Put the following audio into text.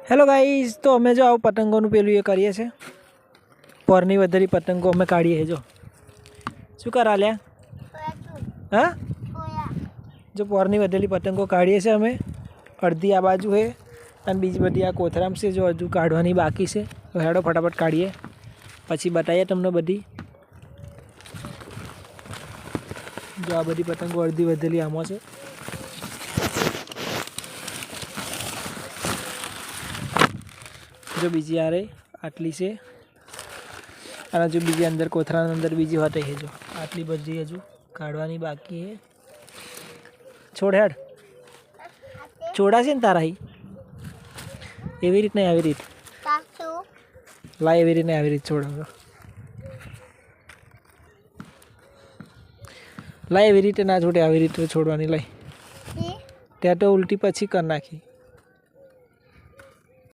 Hello guys, તો અમે જો આવું પતંગોનું પેલું એ કરીએ છીએ, પોરની વધેલી પતંગો અમે કાઢીએ છીએ. જો શું કરા લ્યા, હા જો પોરની વધેલી પતંગો કાઢીએ છીએ અમે. અડધી આ બાજુ છે અને બીજી બધી આ કોથરામ છે, જો હજુ કાઢવાની બાકી છે. તો હેડો ફટાફટ કાઢીએ, પછી બતાવીએ તમને બધી. જો આ બધી પતંગો અડધી વધેલી આમાં છે. જો બીજી આ રહી આટલી છે, અને જો બીજી અંદર કોથરાની અંદર બીજી હોતે છે. જો આટલી બધી હજુ કાઢવાની બાકી છે. છોડ હેડ, છોડાશે ને તારા અહીં એવી રીત નહીં, આવી રીત લાય, એવી રીત નહીં, આવી રીત છોડાવો લાય. એવી રીતે ના છોડે, આવી રીતે છોડવાની લાય. ત્યાં તો ઉલટી પછી કરી નાખી.